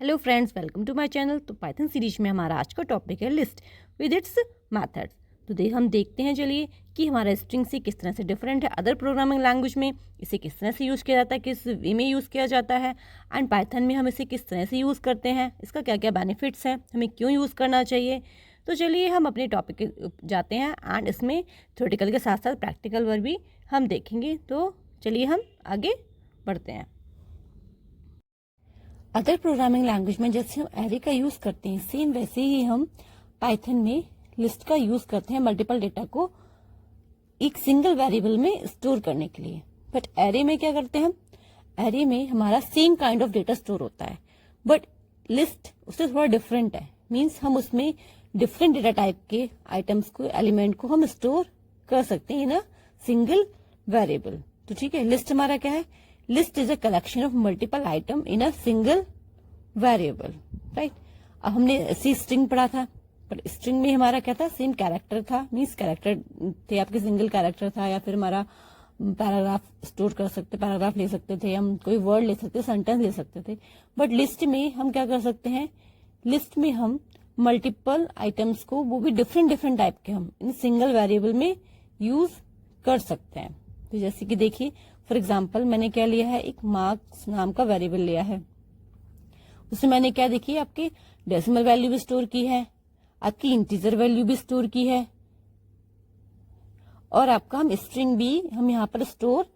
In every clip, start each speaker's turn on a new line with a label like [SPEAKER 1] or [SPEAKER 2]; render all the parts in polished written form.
[SPEAKER 1] Hello friends, welcome to my channel. तो Python series में हमारा आज का टॉपिक है लिस्ट विद इट्स मेथड्स। तो हम देखते हैं चलिए कि हमारा स्ट्रिंग से किस तरह से डिफरेंट है अदर प्रोग्रामिंग लैंग्वेज में, इसे किस तरह से यूज़ किया जाता है, किस वे में यूज़ किया जाता है, एंड पाइथन में हम इसे किस तरह से यूज़ करते हैं, इसका क्या क्या बेनिफिट्स हैं, हमें क्यों यूज़ करना चाहिए। तो चलिए हम अपने टॉपिक जाते हैं एंड इसमें थ्योरेटिकल के साथ साथ प्रैक्टिकल वर्क भी हम देखेंगे। तो चलिए हम आगे बढ़ते हैं। अदर प्रोग्रामिंग लैंग्वेज में जैसे हम एरे का यूज करते हैं, सेम वैसे ही हम पाइथन में लिस्ट का यूज करते हैं मल्टीपल डेटा को एक सिंगल वेरिएबल में स्टोर करने के लिए। बट एरे में क्या करते हैं हम, एरे में हमारा same kind of data store होता है, बट लिस्ट उससे थोड़ा डिफरेंट है। मीन्स हम उसमें डिफरेंट डेटा टाइप के आइटम्स को, एलिमेंट को हम स्टोर कर सकते हैं इन अ सिंगल वेरिएबल। तो ठीक है, लिस्ट हमारा क्या है, list is a collection of multiple item in a single variable, right. अब हमने ऐसी स्ट्रिंग पढ़ा था, पर स्ट्रिंग में हमारा क्या था, सेम कैरेक्टर था। मीन्स कैरेक्टर थे आपके, सिंगल कैरेक्टर था, या फिर हमारा पैराग्राफ स्टोर कर सकते, पैराग्राफ ले सकते थे, हम कोई वर्ड ले सकते, सेंटेंस ले सकते थे। बट लिस्ट में हम क्या कर सकते हैं, लिस्ट में हम मल्टीपल आइटम्स को, वो भी डिफरेंट डिफरेंट टाइप के, हम इन सिंगल वेरिएबल में यूज कर सकते हैं। तो जैसे कि देखिए, फॉर एग्जाम्पल मैंने क्या लिया है, एक मार्क्स नाम का वेरिएबल लिया है। उसमें मैंने क्या देखिए, आपकी डेसिमल वैल्यू भी स्टोर की है, आपकी इंटीजर वैल्यू भी स्टोर की है, और आपका हम स्ट्रिंग भी हम यहाँ पर स्टोर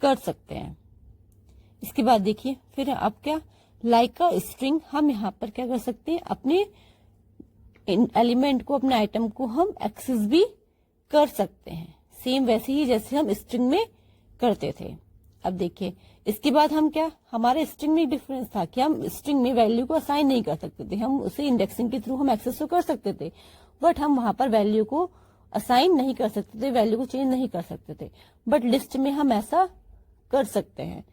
[SPEAKER 1] कर सकते हैं। इसके बाद देखिए, फिर आप क्या, लाइक अ स्ट्रिंग, हम यहाँ पर क्या कर सकते हैं, अपने एलिमेंट को, अपने आइटम को हम एक्सेस भी कर सकते हैं, सेम वैसे ही जैसे हम स्ट्रिंग में करते थे। अब देखिए, इसके बाद हम क्या, हमारे स्ट्रिंग में डिफरेंस था कि हम स्ट्रिंग में वैल्यू को असाइन नहीं कर सकते थे, हम उसे इंडेक्सिंग के थ्रू हम एक्सेस तो कर सकते थे, बट हम वहां पर वैल्यू को असाइन नहीं कर सकते थे, वैल्यू को चेंज नहीं कर सकते थे। बट लिस्ट में हम ऐसा कर सकते हैं,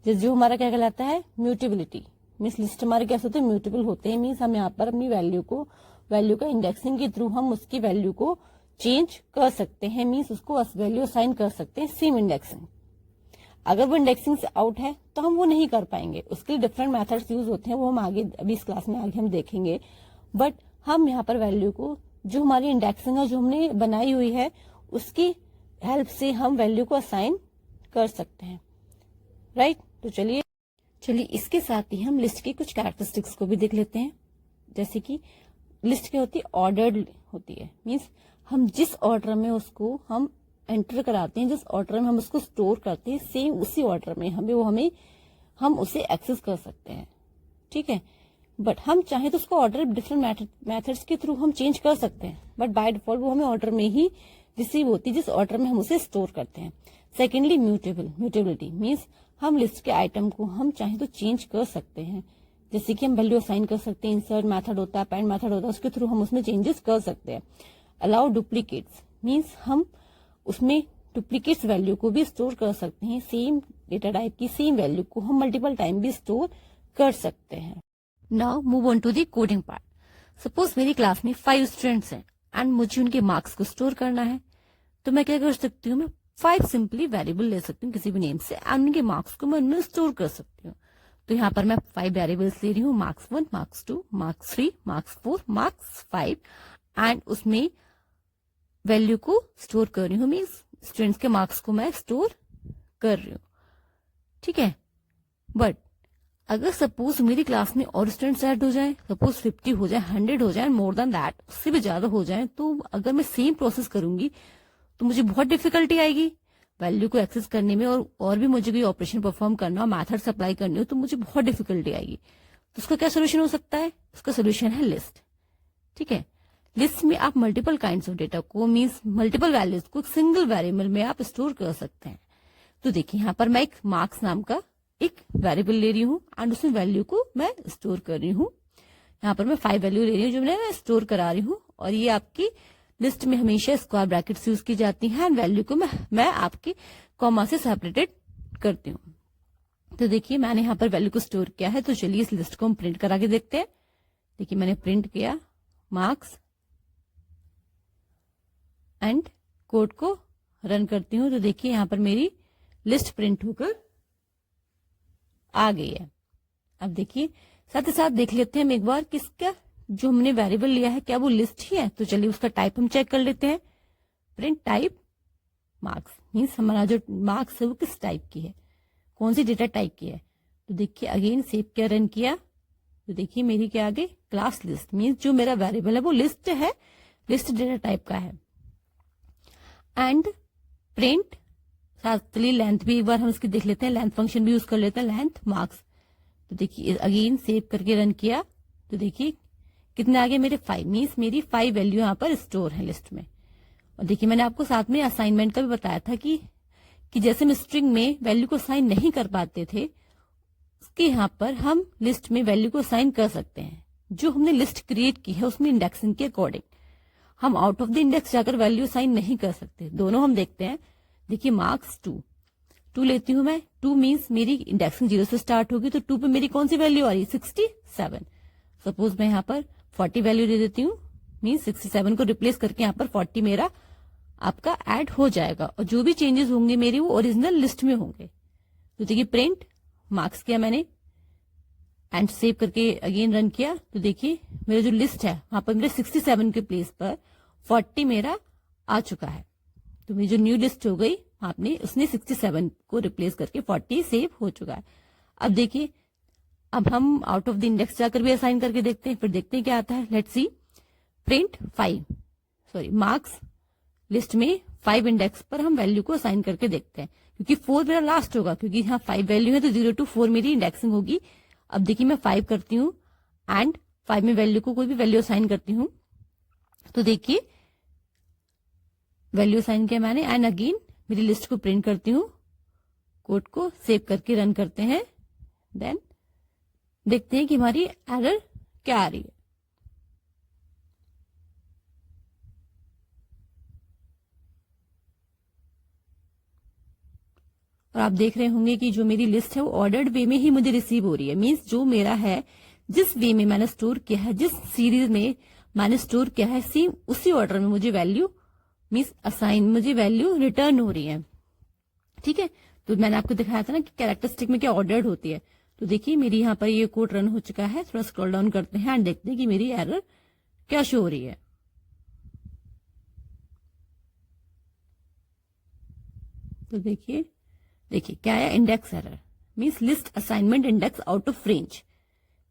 [SPEAKER 1] जो हमारा क्या कहलाता है, म्यूटेबिलिटी। मीन्स लिस्ट हमारे कैसे होते हैं, म्यूटेबल होते हैं। मीन्स हम यहाँ पर अपनी वैल्यू का इंडेक्सिंग के थ्रू हम उसकी वैल्यू को चेंज कर सकते हैं। मीन्स उसको वैल्यू असाइन कर सकते हैं, सेम इंडेक्सिंग। अगर वो इंडेक्सिंग से आउट है तो हम वो नहीं कर पाएंगे, उसके लिए डिफरेंट मेथड्स यूज होते हैं, वो हम आगे अभी इस क्लास में आगे हम देखेंगे। बट हम यहाँ पर वैल्यू को, जो हमारी इंडेक्सिंग है, जो हमने बनाई हुई है, उसकी हेल्प से हम वैल्यू को असाइन कर सकते हैं, राइट। तो चलिए इसके साथ ही हम लिस्ट की कुछ कैरेक्टरिस्टिक्स को भी देख लेते हैं। जैसे कि लिस्ट क्या होती है, ऑर्डर्ड होती है। मीन्स हम जिस ऑर्डर में उसको हम एंटर कराते हैं, जिस ऑर्डर में हम उसको स्टोर करते हैं, सेम उसी ऑर्डर में हम उसे एक्सेस कर सकते हैं, ठीक है। बट हम चाहे तो उसको ऑर्डर डिफरेंट मेथड्स के थ्रू हम चेंज कर सकते हैं, बट बाय डिफॉल्ट वो हमें ऑर्डर में ही रिसीव होती है, जिस ऑर्डर में हम उसे स्टोर करते हैं। सेकेंडली, म्यूटेबिलिटी मीन्स हम लिस्ट के आइटम को हम चाहे तो चेंज कर सकते हैं। जैसे कि हम वैल्यू असाइन कर सकते हैं, इंसर्ट मेथड होता है, अपेंड मेथड होता है, उसके थ्रू हम उसमें चेंजेस कर सकते हैं। अलाउ डुप्लीकेट्स मीन्स हम उसमें डुप्लीकेट्स वैल्यू को भी स्टोर कर सकते हैं, सेम डेटा टाइप की सेम वैल्यू को हम मल्टीपल टाइम भी स्टोर कर सकते हैं। Now move on to the coding part. Suppose मेरी क्लास में 5 स्टूडेंट्स हैं एंड मुझे उनके मार्क्स को स्टोर करना है। तो मैं क्या कर सकती हूँ, मैं 5 सिंपली वेरिएबल ले सकती हूँ किसी भी नेम से, एंड उनके मार्क्स को मैं उनमें स्टोर कर सकती हूँ। तो यहाँ पर मैं 5 वेरिएबल्स ले रही हूँ, marks 1, marks 2, marks 3, marks 4, marks 5, and उसमें वैल्यू को स्टोर कर रही हूँ। मीन्स स्टूडेंट्स के मार्क्स को मैं स्टोर कर रही हूँ, ठीक है। बट अगर सपोज मेरी क्लास में और स्टूडेंट्स ऐड हो जाए, सपोज 50 हो जाए, 100 हो जाए, मोर देन दैट, उससे भी ज्यादा हो जाए, तो अगर मैं सेम प्रोसेस करूंगी तो मुझे बहुत डिफिकल्टी आएगी वैल्यू को एक्सेस करने में, और भी मुझे कोई ऑपरेशन परफॉर्म करना हो, मैथड्स अप्लाई करनी हो, तो मुझे बहुत डिफिकल्टी आएगी। तो उसका क्या सोल्यूशन हो सकता है, उसका सोल्यूशन है लिस्ट, ठीक है। लिस्ट में आप मल्टीपल काइंड्स ऑफ डेटा को, मीन्स मल्टीपल वैल्यूज को सिंगल वेरिएबल में आप स्टोर कर सकते हैं। तो देखिए, यहाँ पर मैं एक मार्क्स नाम का एक वेरिएबल ले रही हूँ एंड उसमें वैल्यू को मैं स्टोर कर रही हूँ। यहाँ पर मैं 5 वैल्यू ले रही हूँ जो मैं स्टोर करा रही हूँ, और ये आपकी लिस्ट में हमेशा स्क्वायर ब्रैकेट्स यूज की जाती हैं, एंड वैल्यू को मैं आपकी कॉमा से सेपरेटेड करती हूँ। तो देखिए, मैंने यहाँ पर वैल्यू को स्टोर किया है। तो चलिए इस लिस्ट को हम प्रिंट करा के देखते हैं। देखिए, मैंने प्रिंट किया मार्क्स एंड कोड को रन करती हूँ। तो देखिए, यहाँ पर मेरी लिस्ट प्रिंट होकर आ गई है। अब देखिए, साथ ही साथ देख लेते हैं हम एक बार किसका जो हमने वेरिएबल लिया है क्या वो लिस्ट ही है। तो चलिए उसका टाइप हम चेक कर लेते हैं। प्रिंट टाइप मार्क्स, मीन्स हमारा जो मार्क्स है वो किस टाइप की है, कौन सी डेटा टाइप की है। तो देखिए अगेन सेव किया, रन किया, तो देखिए मेरी क्या आ गई, क्लास लिस्ट, मीन्स जो मेरा वेरिएबल है वो लिस्ट है, लिस्ट डेटा टाइप का है। एंड प्रिंट, चलिए लेंथ भी एक बार हम इसकी देख लेते हैं, लेंथ फंक्शन भी यूज कर लेते हैं, लेंथ मार्क्स। तो देखिए अगेन सेव करके रन किया, तो देखिए कितने आ गए मेरे 5, मीन्स मेरी 5 वैल्यू यहाँ पर स्टोर है लिस्ट में। और देखिए मैंने आपको साथ में असाइनमेंट का भी बताया था कि जैसे हम स्ट्रिंग में वैल्यू को असाइन नहीं कर पाते थे, उसके यहाँ पर हम लिस्ट में वैल्यू को असाइन कर सकते हैं। जो हमने लिस्ट क्रिएट की है उसमें इंडेक्सिंग के अकॉर्डिंग हम आउट ऑफ द इंडेक्स जाकर वैल्यू असाइन नहीं कर सकते। दोनों हम देखते हैं। देखिए मार्क्स 2 लेती हूं मैं, 2 मीन्स मेरी इंडेक्सिंग 0 से स्टार्ट होगी, तो 2 पे मेरी कौन सी वैल्यू आ रही है, 67। सपोज मैं यहाँ पर 40 वैल्यू दे देती हूँ, मीन्स 67 को रिप्लेस करके यहाँ पर 40 मेरा आपका ऐड हो जाएगा, और जो भी चेंजेस होंगे मेरे वो ओरिजिनल लिस्ट में होंगे। तो देखिए प्रिंट मार्क्स किया मैंने एंड सेव करके अगेन रन किया, तो देखिए मेरा जो लिस्ट है वहां पर मेरे 67 के प्लेस पर 40 मेरा आ चुका है। तो मेरी जो न्यू लिस्ट हो गई आपने उसने 67 को रिप्लेस करके 40 सेव हो चुका है। अब देखिए अब हम आउट ऑफ द इंडेक्स जाकर भी असाइन करके देखते हैं, फिर देखते हैं क्या आता है। Let's see, print marks list में 5 इंडेक्स पर हम वैल्यू को असाइन करके देखते हैं, क्योंकि 4 मेरा लास्ट होगा, क्योंकि यहाँ 5 वैल्यू है तो 0 to 4 मेरी इंडेक्सिंग होगी। अब देखिए मैं 5 करती हूँ एंड 5 में वैल्यू को कोई भी वैल्यू असाइन करती हूँ, तो देखिए वैल्यू असाइन किया मैंने एंड अगेन मेरी लिस्ट को प्रिंट करती हूँ, कोड को सेव करके रन करते हैं, देन देखते हैं कि हमारी एरर क्या आ रही है। और आप देख रहे होंगे कि जो मेरी लिस्ट है वो ऑर्डर्ड वे में ही मुझे रिसीव हो रही है, मीन्स जो मेरा है जिस वे में मैंने स्टोर किया है, जिस सीरीज में मैंने स्टोर किया है, सेम उसी ऑर्डर में मुझे वैल्यू मीन्स असाइन मुझे वैल्यू रिटर्न हो रही है। ठीक है, तो मैंने आपको दिखाया था ना कि कैरेक्टरिस्टिक में क्या ऑर्डर्ड होती है। तो देखिए मेरी यहाँ पर ये कोड रन हो चुका है, थोड़ा स्क्रॉल डाउन करते हैं एंड देखते हैं कि मेरी एरर क्या शो हो रही है। तो देखिए क्या है, index error, means list assignment index out of range,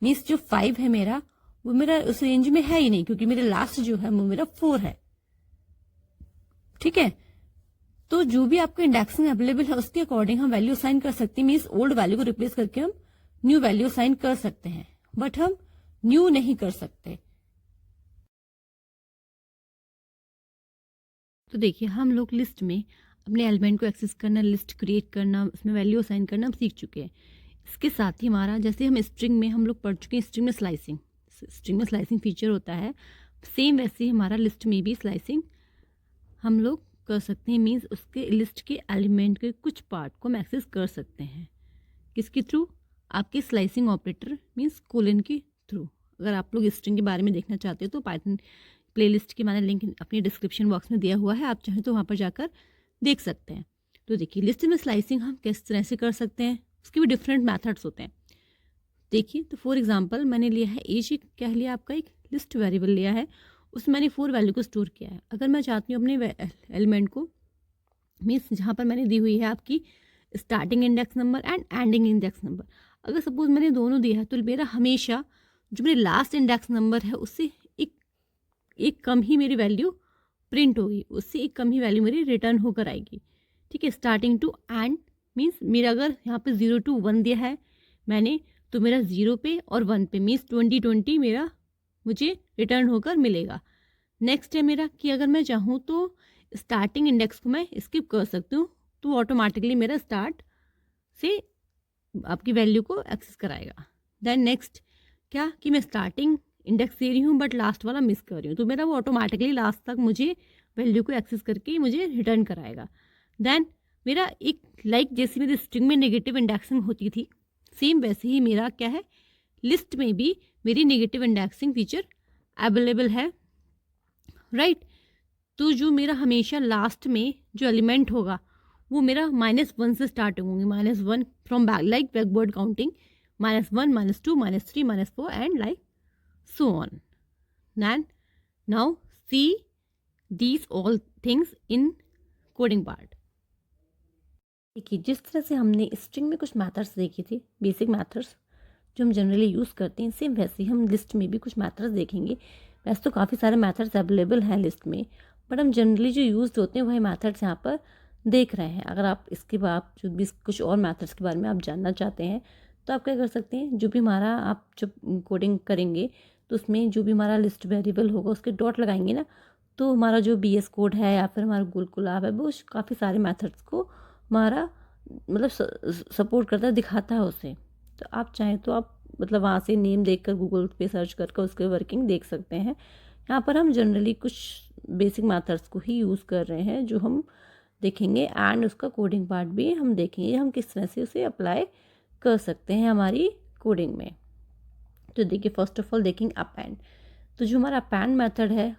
[SPEAKER 1] means जो 5 है मेरा वो मेरा उस रेंज में है ही नहीं, क्योंकि मेरे लास्ट जो है वो मेरा 4 है। ठीक है, तो जो भी आपको इंडेक्सिंग अवेलेबल है उसके अकॉर्डिंग हम वैल्यू असाइन कर सकते हैं, मीन्स ओल्ड वैल्यू को रिप्लेस करके हम न्यू वैल्यू असाइन कर सकते हैं, बट हम न्यू नहीं कर सकते। तो देखिए हम लोग लिस्ट में अपने एलिमेंट को एक्सेस करना, लिस्ट क्रिएट करना, उसमें वैल्यू असाइन करना हम सीख चुके हैं। इसके साथ ही हमारा जैसे हम स्ट्रिंग में हम लोग पढ़ चुके हैं, स्ट्रिंग में स्लाइसिंग फीचर होता है, सेम वैसे ही हमारा लिस्ट में भी स्लाइसिंग हम लोग कर सकते हैं, मीन्स उसके लिस्ट के एलिमेंट के कुछ पार्ट को हम एक्सेस कर सकते हैं। किसके थ्रू, आपके स्लाइसिंग ऑपरेटर मीन्स कोलन के थ्रू। अगर आप लोग स्ट्रिंग के बारे में देखना चाहते हो तो पाइथन प्लेलिस्ट की मैंने लिंक अपनी डिस्क्रिप्शन बॉक्स में दिया हुआ है, आप चाहें तो वहाँ पर जाकर देख सकते हैं। तो देखिए लिस्ट में स्लाइसिंग हम किस तरह से कर सकते हैं, उसके भी डिफरेंट मेथड्स होते हैं। देखिए तो फॉर एग्जांपल मैंने लिया है एज, क्या लिया आपका एक लिस्ट वेरिएबल लिया है, उसमें मैंने 4 वैल्यू को स्टोर किया है। अगर मैं चाहती हूँ अपने एलिमेंट को, मीन्स जहाँ पर मैंने दी हुई है आपकी starting index number and ending index number, अगर सपोज मैंने दोनों दिया है तो मेरा हमेशा जो मेरे लास्ट इंडेक्स नंबर है उससे एक कम ही मेरी वैल्यू प्रिंट होगी, उससे एक कम ही वैल्यू मेरी रिटर्न होकर आएगी। ठीक है, स्टार्टिंग टू एंड मीन्स मेरा अगर यहाँ पे 0 to 1 दिया है मैंने, तो मेरा 0 पे और 1 पे मीन्स 20 मेरा मुझे रिटर्न होकर मिलेगा। नेक्स्ट है मेरा कि अगर मैं चाहूँ तो स्टार्टिंग इंडेक्स को मैं स्किप कर सकती हूँ, तो ऑटोमेटिकली मेरा स्टार्ट से आपकी वैल्यू को एक्सेस कराएगा। देन नेक्स्ट क्या कि मैं स्टार्टिंग इंडेक्स दे रही हूँ बट लास्ट वाला मिस कर रही हूँ, तो मेरा वो ऑटोमेटिकली लास्ट तक मुझे वैल्यू को एक्सेस करके मुझे रिटर्न कराएगा। देन मेरा एक जैसे मेरी स्ट्रिंग में नेगेटिव इंडेक्सिंग होती थी, सेम वैसे ही मेरा क्या है लिस्ट में भी मेरी नेगेटिव इंडेक्सिंग फीचर अवेलेबल है, राइट। तो जो मेरा हमेशा लास्ट में जो एलिमेंट होगा वो मेरा -1 से स्टार्ट होंगे, -1 from backward counting -1, -2, -3, -4 and like so on. And now see these all things in coding part. देखिए जिस तरह से हमने स्ट्रिंग में कुछ मैथड्स देखे थे, बेसिक मैथड्स जो हम जनरली यूज़ करते हैं, सेम वैसे ही हम लिस्ट में भी कुछ मैथड्स देखेंगे. वैसे तो काफ़ी सारे मैथड्स अवेलेबल हैं लिस्ट में, बट हम जनरली जो यूज़ होते हैं वही मैथड्स यहाँ पर देख रहे हैं. अगर आप इसके बाद जो भी कुछ और मैथड्स के बारे में आप जानना चाहते हैं तो आप क्या कर सकते हैं, जो भी हमारा आप जब कोडिंग करेंगे तो उसमें जो भी हमारा लिस्ट वेरिएबल होगा उसके डॉट लगाएंगे ना, तो हमारा जो BS कोड है या फिर हमारा गूगल कोलाब है वो काफ़ी सारे मेथड्स को हमारा मतलब सपोर्ट करता है, दिखाता है उसे. तो आप चाहें तो आप मतलब वहाँ से नेम देखकर गूगल पे सर्च करके उसके वर्किंग देख सकते हैं. यहाँ पर हम जनरली कुछ बेसिक मेथड्स को ही यूज़ कर रहे हैं जो हम देखेंगे, एंड उसका कोडिंग पार्ट भी हम देखेंगे हम किस तरह से उसे अप्लाई कर सकते हैं हमारी कोडिंग में. तो देखिए फर्स्ट ऑफ ऑल देखेंगे अपेंड. तो जो हमारा अपेंड मेथड है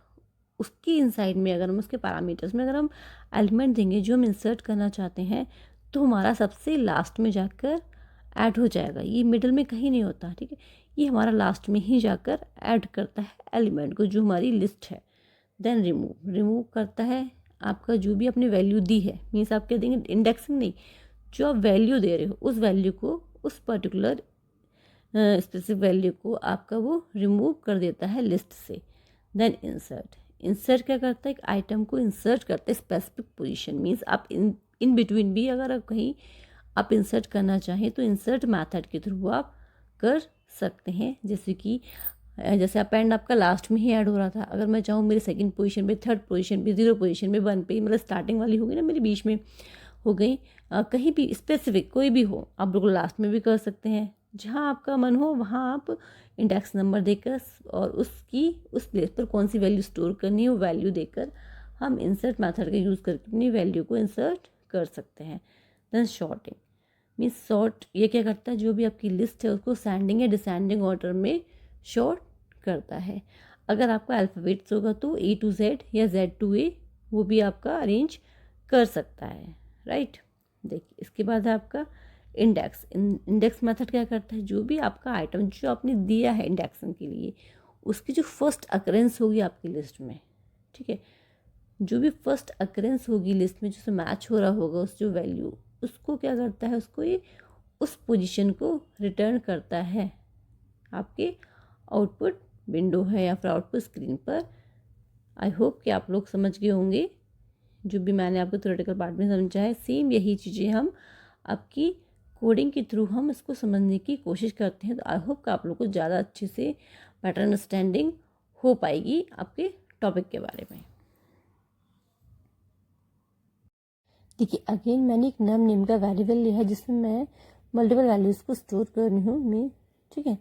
[SPEAKER 1] उसकी इनसाइड में अगर हम उसके पैरामीटर्स में अगर हम एलिमेंट देंगे जो हम इंसर्ट करना चाहते हैं तो हमारा सबसे लास्ट में जाकर ऐड हो जाएगा. ये मिडल में कहीं नहीं होता, ठीक है. ये हमारा लास्ट में ही जाकर ऐड करता है एलिमेंट को जो हमारी लिस्ट है. देन रिमूव करता है आपका जो भी आपने वैल्यू दी है, मीन्स आप क्या देंगे, इंडेक्सिंग नहीं, जो आप वैल्यू दे रहे हो उस वैल्यू को, उस पर्टिकुलर स्पेसिफिक वैल्यू को आपका वो रिमूव कर देता है लिस्ट से. देन इंसर्ट क्या करता है, एक आइटम को इंसर्ट करता है स्पेसिफिक पोजीशन. मीन्स आप इन बिटवीन भी अगर आप कहीं आप इंसर्ट करना चाहें तो इंसर्ट मेथड के थ्रू आप कर सकते हैं. जैसे अपेंड आपका लास्ट में ही ऐड हो रहा था, अगर मैं चाहूँ मेरे सेकंड पोजीशन पे, थर्ड पोजीशन पे, 0 पोजीशन पे, 1 पे, मतलब स्टार्टिंग वाली होगी ना मेरी बीच में हो गई, कहीं भी स्पेसिफिक कोई भी हो आप बिल्कुल लास्ट में भी कर सकते हैं. जहाँ आपका मन हो वहाँ आप इंडेक्स नंबर देकर और उस प्लेस पर कौन सी वैल्यू स्टोर करनी है वो वैल्यू देकर हम इंसर्ट मेथड का यूज़ करके अपनी वैल्यू को इंसर्ट कर सकते हैं. देन सॉर्टिंग मीन्स सॉर्ट ये क्या करता है, जो भी आपकी लिस्ट है उसको सेंडिंग या डिसेंडिंग ऑर्डर में शॉर्ट करता है. अगर आपका अल्फ़ाबेट्स होगा तो A to Z या Z to A वो भी आपका अरेंज कर सकता है, राइट. देखिए इसके बाद है आपका इंडेक्स मेथड क्या करता है, जो भी आपका आइटम जो आपने दिया है इंडेक्सिंग के लिए उसकी जो फर्स्ट अकरेंस होगी आपकी लिस्ट में, ठीक है, जो भी फर्स्ट अकरेंस होगी लिस्ट में जिससे मैच हो रहा होगा उस जो वैल्यू, उसको क्या करता है, उसको ये उस पोजीशन को रिटर्न करता है आपके आउटपुट विंडो है या फिर आउटपुट स्क्रीन पर. आई होप कि आप लोग समझ गए होंगे जो भी मैंने आपको थ्योरेटिकल पार्ट में समझा है. सेम यही चीज़ें हम आपकी कोडिंग के थ्रू हम इसको समझने की कोशिश करते हैं. तो आई होप कि आप लोग को ज़्यादा अच्छे से बेटर अंडरस्टैंडिंग हो पाएगी आपके टॉपिक के बारे में. देखिए अगेन मैंने एक नम नेम का वेरिएबल लिया है जिसमें मैं मल्टीपल वैल्यूज़ को स्टोर कर रही हूँ मैं, ठीक है.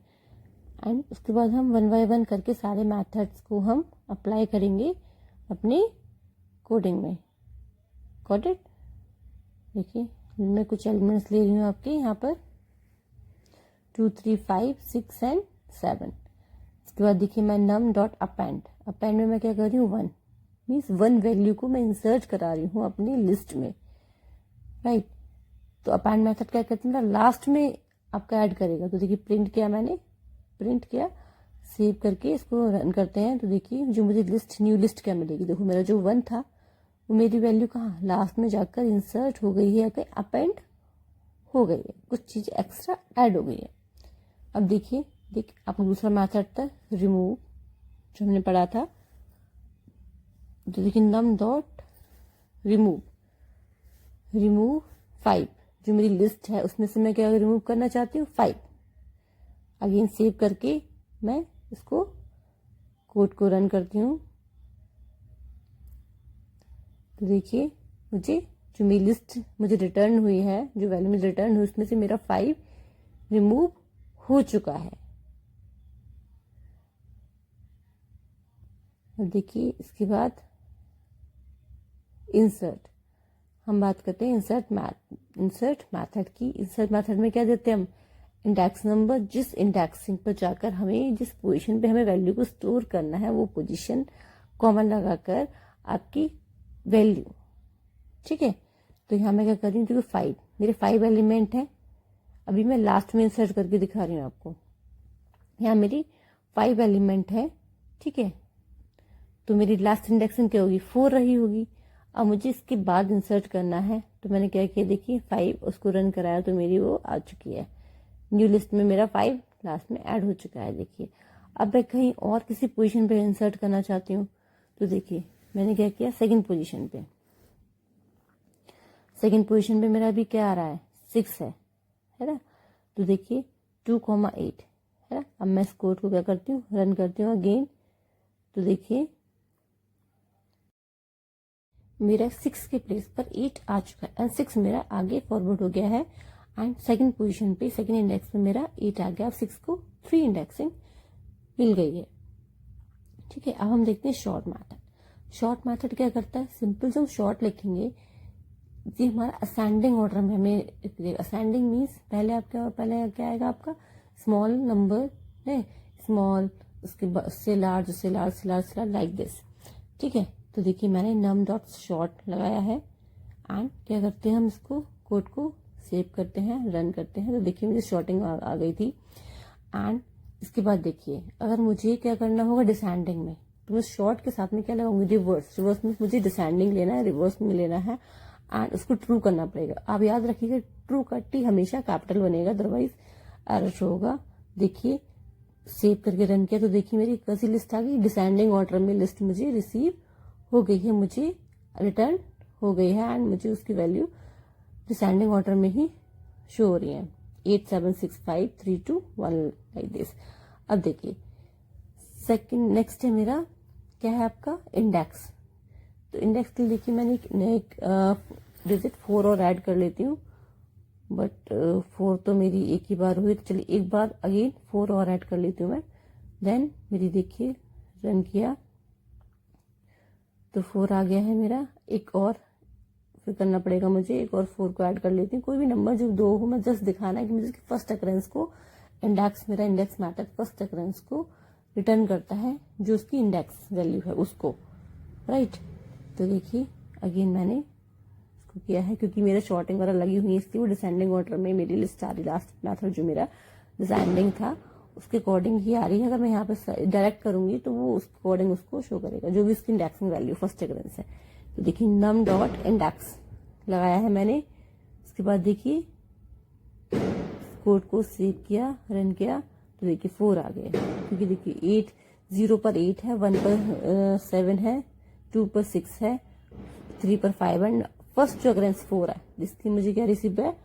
[SPEAKER 1] एंड उसके बाद हम 1 बाय 1 करके सारे मेथड्स को हम अप्लाई करेंगे अपने कोडिंग में. Got it. देखिए मैं कुछ एलिमेंट्स ले रही हूँ आपके यहाँ पर 2, 3, 5, 6 एंड 7. इसके बाद देखिए मैं num डॉट अपेंड में मैं क्या कर रही हूँ 1, मीन्स 1 वैल्यू को मैं इंसर्ट करा रही हूँ अपनी लिस्ट में, राइट. तो अपेंड मेथड क्या करते हैं, लास्ट में आपका ऐड करेगा. तो देखिए प्रिंट किया, सेव करके इसको रन करते हैं. तो देखिए जो मुझे न्यू लिस्ट क्या मिलेगी, देखो मेरा जो 1 था वो मेरी वैल्यू कहाँ लास्ट में जाकर इंसर्ट हो गई है, अपेंड हो गई है, कुछ चीज़ एक्स्ट्रा ऐड हो गई है. अब देखिए आपको दूसरा मेथड था रिमूव जो हमने पढ़ा था. तो देखिए नम डॉट रिमूव 5, जो मेरी लिस्ट है उसमें से मैं क्या रिमूव करना चाहती हूँ 5. अगेन सेव करके मैं इसको कोड को रन करती हूँ. तो देखिए मुझे जो मेरी लिस्ट मुझे रिटर्न हुई है, जो वैल्यू मुझे रिटर्न हुई उसमें से मेरा 5 रिमूव हो चुका है. और देखिए इसके बाद इंसर्ट हम बात करते हैं इंसर्ट मैथड की. इंसर्ट मैथड में क्या देते हैं हम इंडेक्स नंबर, जिस इंडेक्सिंग पर जाकर हमें जिस पोजीशन पे हमें वैल्यू को स्टोर करना है वो पोजीशन कॉमन लगाकर आपकी वैल्यू, ठीक है. तो यहाँ मैं क्या कर रही हूँ, देखो 5 मेरे 5 एलिमेंट हैं. अभी मैं लास्ट में इंसर्ट करके दिखा रही हूँ आपको। यहाँ मेरी 5 एलिमेंट है, ठीक है, तो मेरी लास्ट इंडेक्सिंग क्या होगी, 4 रही होगी। अब मुझे इसके बाद इंसर्ट करना है, तो मैंने क्या किया, देखिए 5 उसको रन कराया तो मेरी वो आ चुकी है, न्यू लिस्ट में मेरा 5 लास्ट में ऐड हो चुका है। देखिए अब मैं कहीं और किसी पोजीशन पे इंसर्ट करना चाहती हूँ, तो देखिए मैंने क्या किया, सेकंड पोजीशन पे, सेकंड पोजीशन पे मेरा अभी क्या आ रहा है, 6 है ना। तो देखिए 2,8 है ना। अब मैं इस कोड को क्या करती हूँ, रन करती हूँ अगेन, तो देखिए मेरा 6 के प्लेस पर 8 आ चुका है एंड 6 मेरा आगे फॉरवर्ड हो गया है एंड सेकंड पोजीशन पे, सेकंड इंडेक्स में मेरा 8 आ गया। अब 6 को 3 इंडेक्सिंग मिल गई है, ठीक है। अब हम देखते हैं शॉर्ट मैथड। शॉर्ट मैथड क्या करता है, सिंपल जो शॉर्ट लिखेंगे, ये हमारा असेंडिंग ऑर्डर में हमें, असेंडिंग मीन्स पहले क्या आएगा आपका, स्मॉल नंबर है, स्मॉल, उससे लार्ज, उससे लार्ज, से लार्ज, से लार्ज, लाइक दिस, ठीक है। तो देखिए मैंने नम डॉट शॉर्ट लगाया है एंड क्या करते हैं, हम इसको कोड को सेव करते हैं, रन करते हैं, तो देखिए मुझे शॉर्टिंग आ गई थी। एंड इसके बाद देखिए अगर मुझे क्या करना होगा डिसेंडिंग में, तो मैं शॉर्ट के साथ में क्या लगाऊंगी, रिवर्स। रिवर्स में मुझे डिसेंडिंग लेना है, रिवर्स में लेना है एंड उसको ट्रू करना पड़ेगा। आप याद रखिएगा ट्रू का टी हमेशा कैपिटल बनेगा, अदरवाइज एरर शो होगा। देखिए सेव करके रन किया तो देखिए मेरी कैसी लिस्ट आ गई, डिसेंडिंग ऑर्डर में लिस्ट मुझे रिसीव हो गई है, मुझे रिटर्न हो गई है एंड मुझे उसकी वैल्यू डिसेंडिंग ऑर्डर में ही शो हो रही है, 8 7 6 5 3 2 1 लाइक दिस। अब देखिए सेकंड नेक्स्ट है मेरा क्या है आपका, इंडेक्स। तो इंडेक्स के लिए देखिए मैंने एक डिजिट 4 और ऐड कर लेती हूँ, बट 4 तो मेरी एक ही बार हुई, तो चलिए एक बार अगेन 4 और ऐड कर लेती हूँ मैं। देन मेरी देखिए रन किया तो 4 आ गया है मेरा, एक और फिर करना पड़ेगा मुझे, एक और 4 को ऐड कर लेती हूँ। कोई भी नंबर जो 2 हो, मैं जस्ट दिखाना है कि मुझे फर्स्ट अकरेंस को, इंडेक्स मेरा इंडेक्स मैथड फर्स्ट अकरेंस को रिटर्न करता है, जो उसकी इंडेक्स वैल्यू है उसको, राइट। तो देखिए अगेन मैंने इसको किया है, क्योंकि मेरा शॉर्टिंग वगैरह लगी हुई है इसलिए वो डिसेंडिंग ऑर्डर में मेरी लिस्ट आ रही। लास्ट मैथड जो मेरा डिसेंडिंग था उसके अकॉर्डिंग ही आ रही है। अगर मैं यहाँ पे डायरेक्ट करूंगी तो वो उस अकॉर्डिंग उसको शो करेगा, जो भी उसकी इंडेक्सिंग वैल्यू फर्स्ट अकरेंस है। तो देखिए नम डॉट इंडेक्स लगाया है मैंने। उसके बाद देखिए कोड को सेव किया, रन किया तो देखिए 4 आ गए, क्योंकि देखिए 8 0 पर 8 है, 1 पर 7 है, 2 पर 6 है, 3 पर 5 एंड फर्स्ट जो अकरेंस 4 है, जिसकी मुझे क्या रिसीव है,